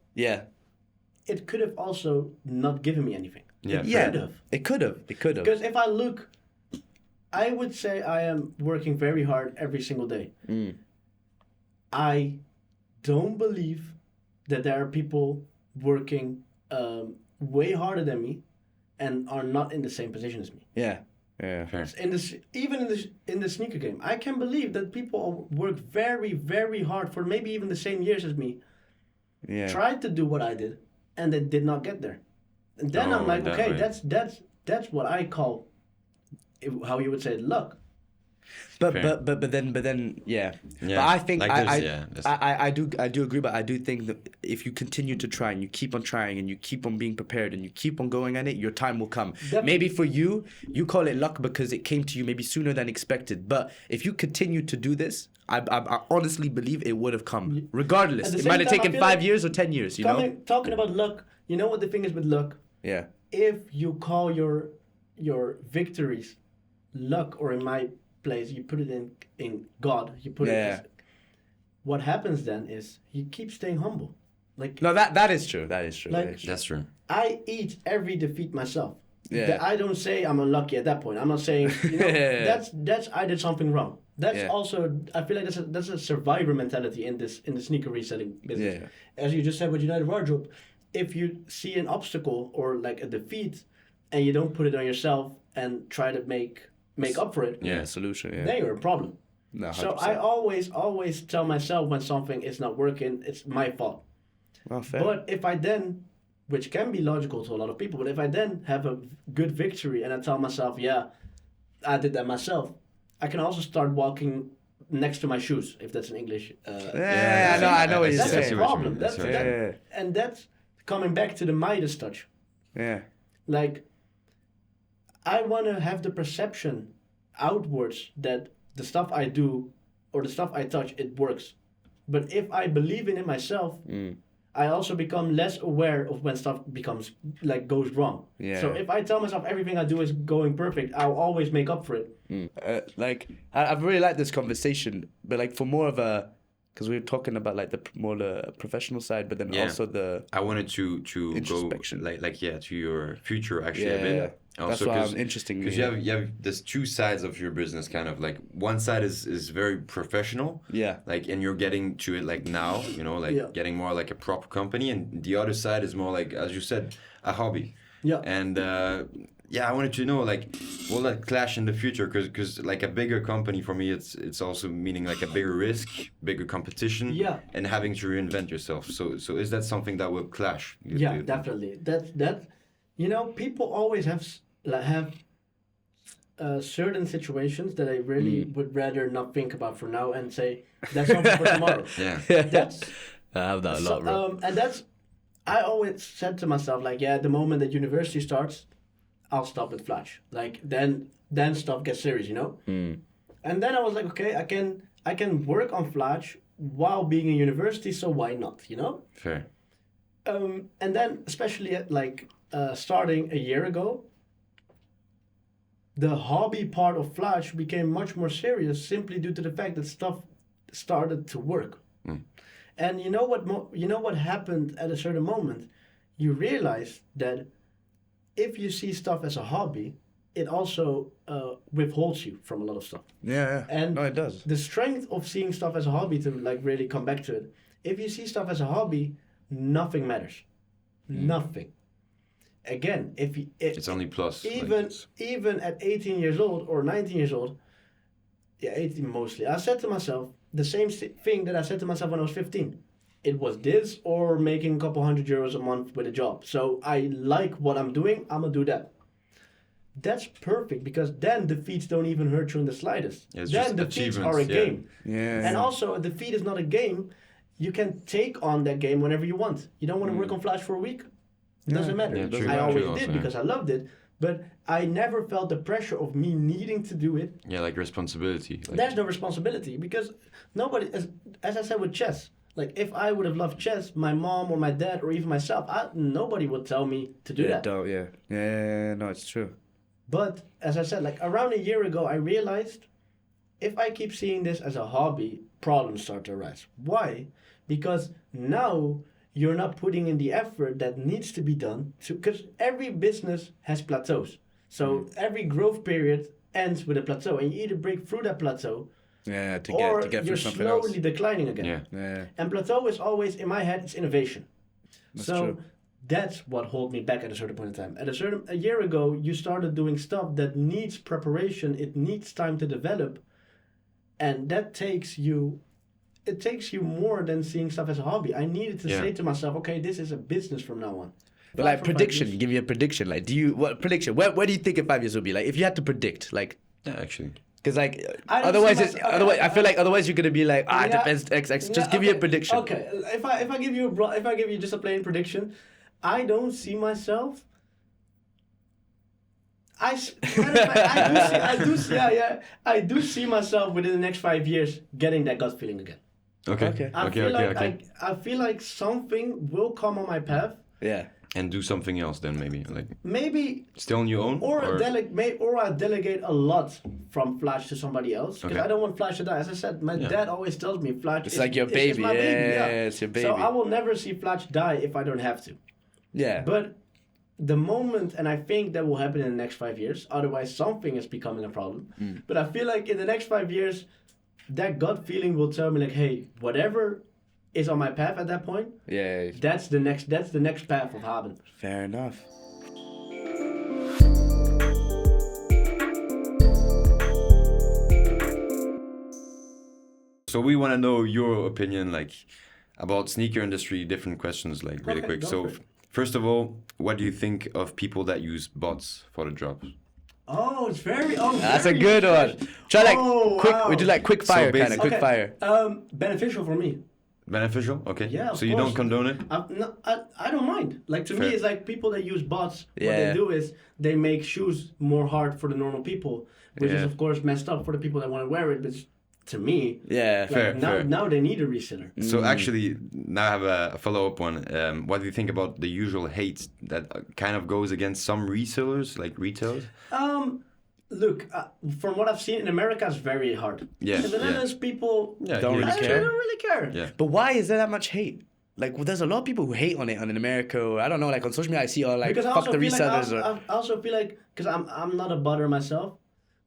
it could have also not given me anything. It could have. Because if I look, I would say I am working very hard every single day. I don't believe that there are people working way harder than me and are not in the same position as me. Yeah. Yeah. Fair. In the sneaker game, I can believe that people work very, very hard for maybe even the same years as me. Yeah. Tried to do what I did, and they did not get there. And then I'm like, okay, that's what I call, how you would say, luck. But then yeah. But I think like I do agree, but I do think that if you continue to try and you keep on trying and you keep on being prepared and you keep on going at it, your time will come. Definitely. Maybe for you call it luck because it came to you maybe sooner than expected. But if you continue to do this, I honestly believe it would have come regardless. It might have taken 5 years or 10 years. Talking about luck, you know what the thing is with luck? Yeah. If you call your victories luck, or in my place, you put it in God. You put it. As, what happens then is you keep staying humble. Like no, that is true. That is true. Like, that's true. I eat every defeat myself. Yeah. I don't say I'm unlucky at that point. I'm not saying that's I did something wrong. That's also, I feel like that's a survivor mentality in the sneaker reselling business. Yeah. As you just said with United Wardrobe, if you see an obstacle or like a defeat, and you don't put it on yourself and try to make up for it, solution. Yeah. then you're a problem. No, so I always tell myself when something is not working, it's my fault. Well, fair. But if I then, which can be logical to a lot of people, but if I then have a good victory and I tell myself, yeah, I did that myself, I can also start walking next to my shoes, if that's in English. I know what you're saying. That's a problem. And that's coming back to the Midas touch. Yeah. Like, I want to have the perception outwards that the stuff I do or the stuff I touch, it works. But if I believe in it myself, I also become less aware of when stuff goes wrong. Yeah. So if I tell myself everything I do is going perfect, I'll always make up for it. I've really liked this conversation, but for more of a, because we were talking about the professional side, but then also the I wanted to go to your future actually a bit. Yeah. Also, that's why I'm interesting because you have there's two sides of your business, kind of one side is very professional, and you're getting to it now, getting more like a proper company, and the other side is more like, as you said, a hobby. And I wanted to know will that clash in the future, because a bigger company for me, it's also meaning a bigger risk, bigger competition, and having to reinvent yourself. So is that something that will clash? Definitely. That people always have certain situations that I really would rather not think about for now and say that's something for tomorrow. I have that a lot, bro. And that's, I always said to myself, the moment that university starts, I'll stop with FLAATCH. Then stuff gets serious, And then I was like, okay, I can work on FLAATCH while being in university, so why not, Fair. And then especially at starting a year ago, the hobby part of FLAATCH became much more serious simply due to the fact that stuff started to work. And you know what happened at a certain moment? You realize that if you see stuff as a hobby, it also withholds you from a lot of stuff. Yeah. And no, it does. The strength of seeing stuff as a hobby, to really come back to it, if you see stuff as a hobby, nothing matters. Nothing. Again, it's only plus. Even at 18 years old or 19 years old, 18 mostly, I said to myself the same thing that I said to myself when I was 15. It was this or making a couple €100 a month with a job. So I like what I'm doing, I'm going to do that. That's perfect, because then defeats don't even hurt you in the slightest. Then defeats are a game. Yeah. And also, a defeat is not a game. You can take on that game whenever you want. You don't want to work on FLAATCH for a week? It doesn't matter. I always did because I loved it. But I never felt the pressure of me needing to do it. Yeah, responsibility. There's no responsibility, because nobody, as I said with chess, if I would have loved chess, my mom or my dad or even myself, nobody would tell me to do that. No, it's true. But as I said, around a year ago, I realized if I keep seeing this as a hobby, problems start to arise. Why? Because now you're not putting in the effort that needs to be done, because every business has plateaus. So every growth period ends with a plateau, and you either break through that plateau Yeah, to get you're something else. slowly declining again. Yeah. And plateau is always, in my head, it's innovation. That's so true. that's what hold me back at a certain point in time. A year ago, you started doing stuff that needs preparation. It needs time to develop. And that takes you more than seeing stuff as a hobby. I needed to say to myself, okay, this is a business from now on. But like prediction, give me a prediction. Like, what prediction? Where do you think in 5 years will be? Like, if you had to predict, like, actually, because like otherwise I feel like otherwise you're gonna be like, it depends XX. Just give me a prediction. Okay, if I give you just a plain prediction, I don't see myself. I do see myself within the next 5 years getting that gut feeling again. Okay. I feel like something will come on my path. Yeah. And do something else then maybe still on your own, or I delegate a lot from FLAATCH to somebody else because I don't want FLAATCH to die. As I said, my dad always tells me FLAATCH it's like your baby. It's my baby. It's your baby. So I will never see FLAATCH die if I don't have to. Yeah. But the moment, and I think that will happen in the next 5 years, otherwise something is becoming a problem. But I feel like in the next 5 years, that gut feeling will tell me like, hey, whatever is on my path at that point. Yeah. That's the next path of Haben. Fair enough. So we want to know your opinion, like, about sneaker industry. Different questions, like, really quick. So, first of all, what do you think of people that use bots for the drops? Oh, it's very. That's a good one. Try like quick. Wow. We do like quick fire kind of quick fire. Beneficial for me. Beneficial? Okay. Yeah. So you don't condone it? I don't mind. Like to me, it's like people that use bots. What they do is they make shoes more hard for the normal people, which is of course messed up for the people that want to wear it. But to me, fair. Now they need a reseller. So actually, now I have a follow-up one. What do you think about the usual hate that kind of goes against some resellers, like retailers? Look, from what I've seen in America, it's very hard. Yeah. In the Netherlands, people don't really care. Yeah. But why is there that much hate? Like, well, there's a lot of people who hate on it in America, or I don't know, like on social media, I see all like, fuck the resellers. I also feel like, because I'm not a butter myself,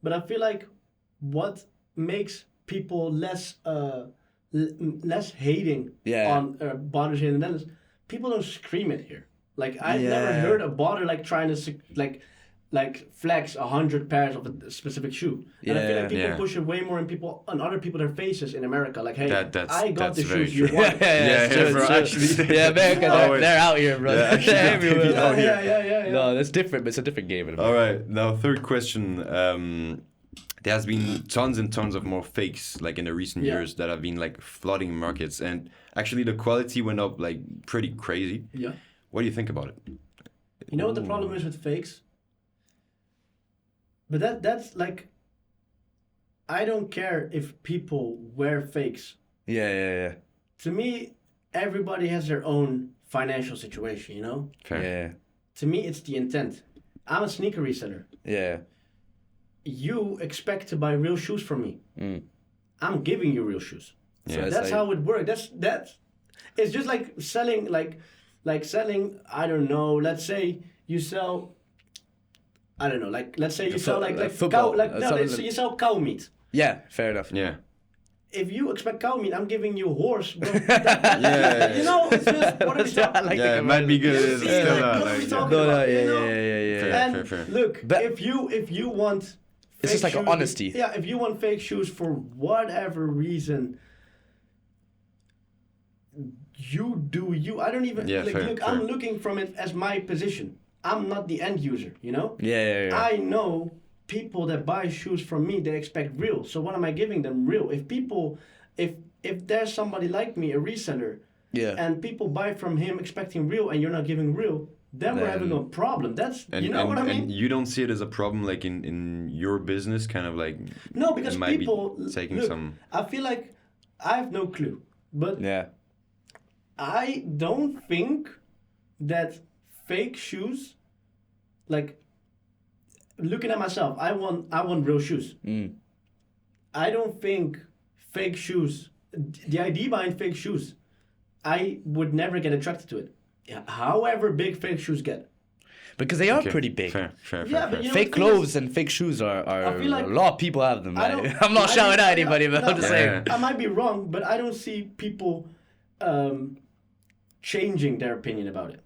but I feel like what makes people less hating on botters here in the Netherlands, people don't scream it here. Like, I've never heard a botter like trying to like flex 100 pairs of a specific shoe. And I feel like people push it way more on other people their faces in America. Like, hey, I got the shoes you want. America, they're out here, bro. Yeah, everywhere. No, that's different, but it's a different game. All right, now third question. There has been tons and tons of more fakes like in the recent years that have been like flooding markets, and actually the quality went up like pretty crazy. Yeah. What do you think about it? You know what the problem is with fakes? But that's like, I don't care if people wear fakes. Yeah. To me, everybody has their own financial situation, you know? Fair. Yeah. To me, it's the intent. I'm a sneaker reseller. Yeah. You expect to buy real shoes from me. I'm giving you real shoes. Yeah. So that's how it works. That's it's just like selling like selling, I don't know, let's say you sell, I don't know, like let's say you sell like football. Cow, you sell cow meat. Yeah, fair enough. Yeah. If you expect cow meat, I'm giving you horse. Bro. You know, it's just what are we talking? It might be good. Fair. Look, but if you want, it's just like an honesty. Yeah, if you want fake shoes for whatever reason, you do you. I don't even look. I'm looking from it as my position. I'm not the end user. You know. Yeah. I know people that buy shoes from me, they expect real. So what am I giving them? Real. If there's somebody like me, a reseller, and people buy from him expecting real, and you're not giving real, then we're having a problem. That's what I mean. And you don't see it as a problem, like in your business, kind of like no, because people taking some. I feel like I have no clue, but I don't think that fake shoes, like. Looking at myself, I want real shoes. I don't think fake shoes, the idea behind fake shoes, I would never get attracted to it. However big fake shoes get. Because they are pretty big. Fair. But fake clothes and fake shoes are I feel like a lot of people have them. I'm not shouting at anybody, but I'm just saying. I might be wrong, but I don't see people changing their opinion about it.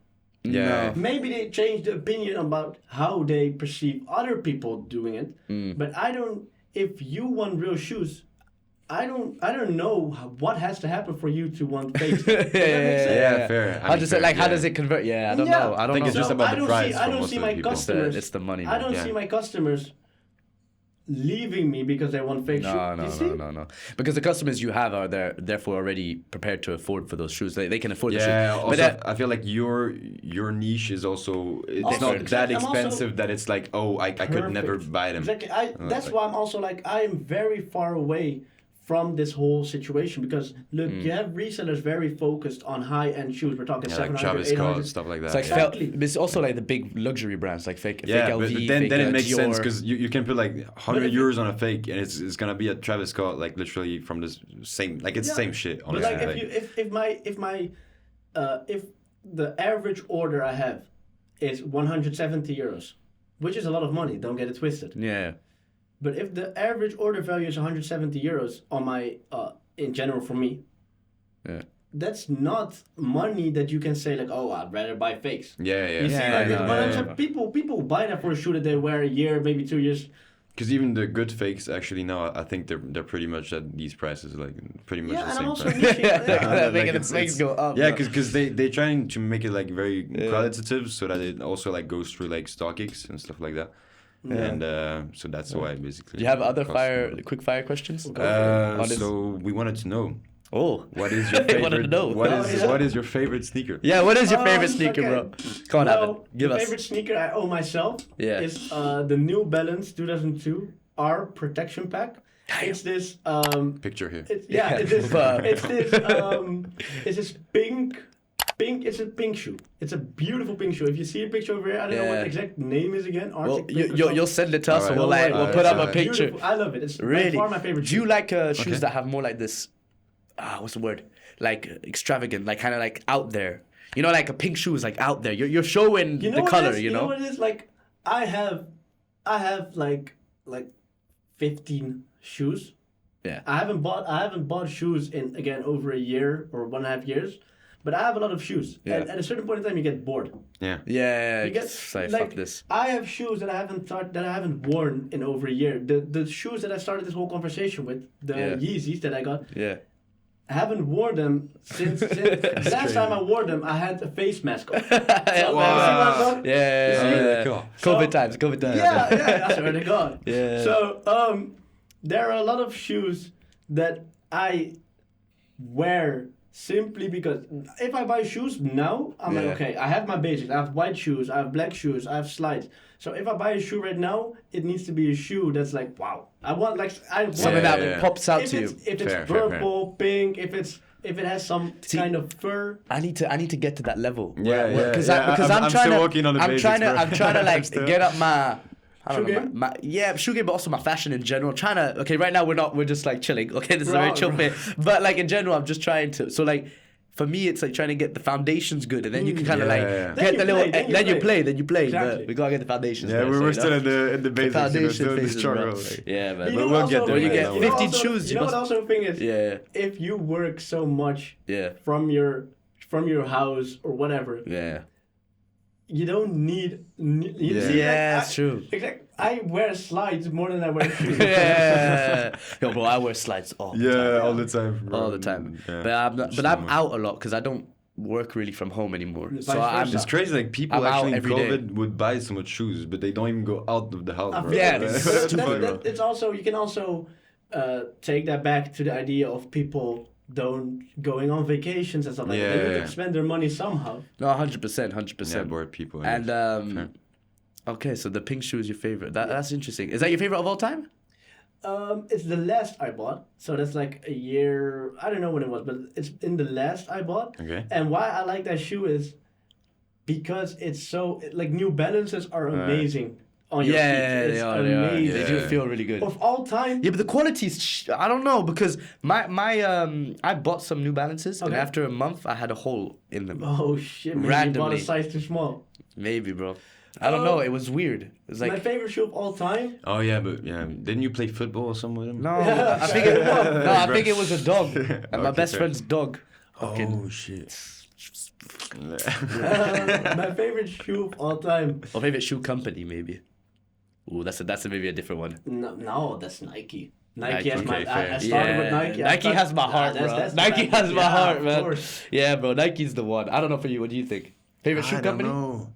Yeah. Maybe they change the opinion about how they perceive other people doing it, but I don't. If you want real shoes, I don't know what has to happen for you to want fakes. Yeah, fair. How does it convert? Yeah, I don't know. I think it's just about the price. I don't see my customers. It's the money. I don't see my customers leaving me because they want fake shoes. No. Because the customers you have are therefore already prepared to afford for those shoes. They can afford the shoes. Yeah, also, I feel like your niche is also it's not that expensive that it's like, oh, I could never buy them. Exactly. That's why I'm also like, I am very far away from this whole situation because look, you have resellers very focused on high-end shoes. We're talking 700, like Travis 800. Scott, stuff like that. It's like it's also like the big luxury brands like fake LV, but then it makes Dior. sense because you can put like 100 euros on a fake and it's gonna be a Travis Scott like literally from the same it's the same shit. Honestly, but like if the average order I have is 170 euros, which is a lot of money. Don't get it twisted. Yeah. But if the average order value is 170 euros on my, in general for me, that's not money that you can say like, oh, I'd rather buy fakes. People buy that for a shoe that they wear a year, maybe 2 years. Because even the good fakes, actually now, I think they're pretty much at these prices, like pretty much the same price. Making the fakes go up. Yeah, because they're trying to make it like very qualitative, so that it also like goes through like StockX and stuff like that. Yeah. And so that's why basically. Do you have other quick fire questions? So we wanted to know. Oh, what is your favorite? wanted to know. What is your favorite sneaker? Yeah, what is your favorite sneaker, bro? Come on, Haben. Give us. My favorite sneaker I own myself is the New Balance 2002 R Protection Pack. It's this picture here. It's this pink. It's a pink shoe. It's a beautiful pink shoe. If you see a picture over here, I don't know what the exact name is again. Well, you'll send it to us, and we'll put up a picture. I love it. It's really by far my favorite. Do you like shoes that have more like this? What's the word? Like extravagant, like kind of like out there. You know, like a pink shoe is like out there. You're showing the color. You know what it is? Like I have like 15 shoes. Yeah. I haven't bought shoes in over a year or 1.5 years. But I have a lot of shoes, and at a certain point in time, you get bored. Yeah. You get fuck this. I have shoes that I haven't worn in over a year. The shoes that I started this whole conversation with, the Yeezys that I got. Yeah. I haven't worn them since last time I wore them. I had a face mask on. Wow. COVID times. Yeah. I swear to God. Yeah. So there are a lot of shoes that I wear. Simply because if I buy shoes now, I'm like, okay, I have my basics. I have white shoes, I have black shoes, I have slides. So if I buy a shoe right now, it needs to be a shoe that's like, wow. I want something that pops out to you. If it's purple, pink, if it has some kind of fur. I need to get to that level. Because I'm still working on the basics. I'm trying to like get up my. Shoe game, but also my fashion in general. I'm trying to, right now we're just like chilling. Okay, this is a very chill fit. But like in general, I'm just trying to. So like, for me, it's like trying to get the foundations good, and then you can kind of get the little. Then you play. Exactly. But we gotta get the foundations. Yeah, we're still in the basics. The foundation the struggle. Yeah, man. But we'll get there. You get 15 shoes. You know what also the thing is? Yeah. If you work so much. From your house or whatever. Yeah. You don't need. It's true. Exactly. I wear slides more than I wear shoes. Yo, bro, I wear slides all the time. Yeah, all the time. Bro. All the time. Yeah. But I'm out a lot because I don't work really from home anymore. So it's crazy. Like people actually in COVID would buy so much shoes, but they don't even go out of the house. Bro. It's also you can also take that back to the idea of people going on vacations and stuff like that. They can spend their money somehow. No, 100%. Yeah, bored people. And okay, so the pink shoe is your favorite. That's interesting. Is that your favorite of all time? It's the last I bought. So that's like a year. I don't know when it was, but it's in the last I bought. Okay. And why I like that shoe is because it's so like New Balances are amazing. On your feet. It's amazing. They do feel really good. Of all time. Yeah, but the quality's I don't know because my I bought some New Balances and after a month I had a hole in them. Oh shit! Randomly. You bought a size too small. Maybe, bro. I don't know. It was weird. It was like my favorite shoe of all time. Oh yeah, but didn't you play football or something with him? No, I think it was a dog, and my best friend's dog. Oh shit. My favorite shoe of all time. Or favorite shoe company maybe. Ooh, that's maybe a different one. No, that's Nike. Nike has okay, I started with Nike. Nike has my heart, bro. Nike has my heart, man. Yeah, bro. Nike's the one. I don't know for you. What do you think? Favorite shoe company? I don't know.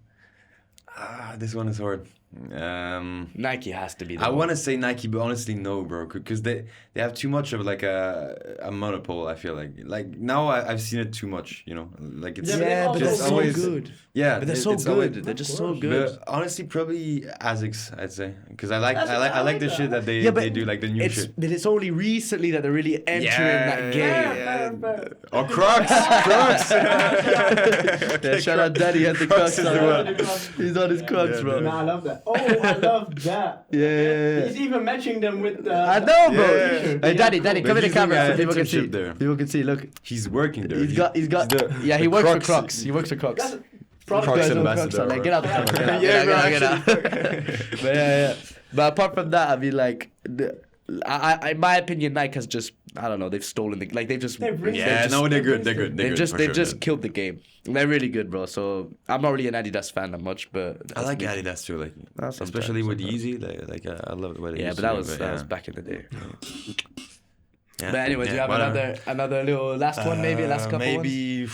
This one is hard. Nike has to be the I one. want to say Nike, but honestly, no, bro. Because they have too much of like a monopoly. I feel like now I've seen it too much. You know, like it's but they're so always good. Yeah, but they're so good. Always, they're just so good. But honestly, probably Asics, I'd say, because I like the shit that they do, like the new shit. But it's only recently that they're really entering that game. Or Crocs. Shout out Daddy at the Crocs. He's on his Crocs, bro. Nah, I love that. Oh, I love that. Yeah. He's even matching them with the. I know, bro. Yeah. Hey, Daddy, come in the camera so people can see. There. People can see. Look, he's working there. He works for Crocs. He works for Crocs. Crocs ambassador. Like, get out the camera. Get out. But yeah. But apart from that, I mean, like, in my opinion, Nike has just, I don't know, they've stolen the, like, they're good. They've just killed the game. They're really good, bro. So I'm not really an Adidas fan that much, but I like Adidas too, like especially with Yeezy. Like I love the way they. Yeah, but that was back in the day. But anyway, do you have another little last one, maybe last couple maybe,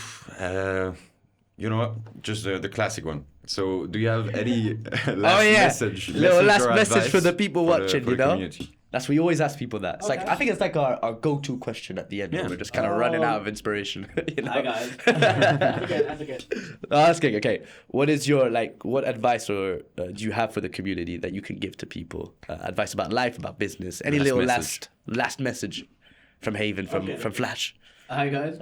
you know what? Just the classic one. So, do you have any message? Little last message for the people watching, you know? Community? That's we always ask people that. It's like, I think it's like our go-to question at the end. When we're just kind of running out of inspiration. You know? Hi guys. That's okay. That's good. Okay. What is your what advice or do you have for the community that you can give to people? Advice about life, about business. Any little last message from Haven, from FLAATCH. Hi guys.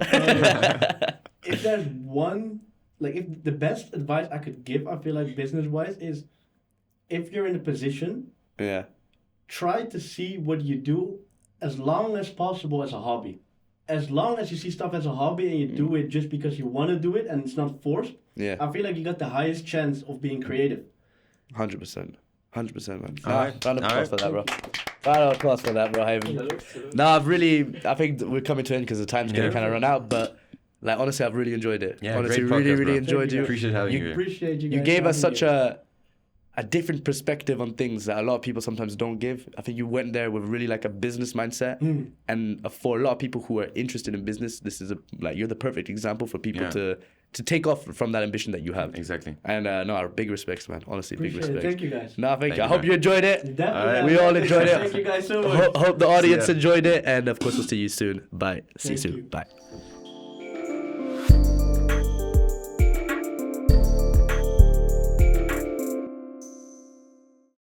If there's one, if the best advice I could give, I feel like business-wise, is if you're in a position, try to see what you do as long as possible as a hobby. As long as you see stuff as a hobby and you do it just because you want to do it and it's not forced, I feel like you got the highest chance of being creative. 100%, man. Round of applause for that, bro. Round of applause for that, bro, Haven. No, I think we're coming to an end because the time's going to kind of run out, but honestly, I've really enjoyed it. Yeah, honestly, really enjoyed you. Appreciate having you here. Appreciate you guys. You gave us such a different perspective on things that a lot of people sometimes don't give. I think you went there with really a business mindset, and for a lot of people who are interested in business, this is you're the perfect example for people to take off from that ambition that you have. Exactly. And our big respects, man. Honestly, big respects. Thank you guys. No, thank you. I hope you enjoyed it. Definitely. We all enjoyed it. Thank you guys so much. Hope the audience enjoyed it, and of course we'll see you soon. Bye. See you soon. Bye.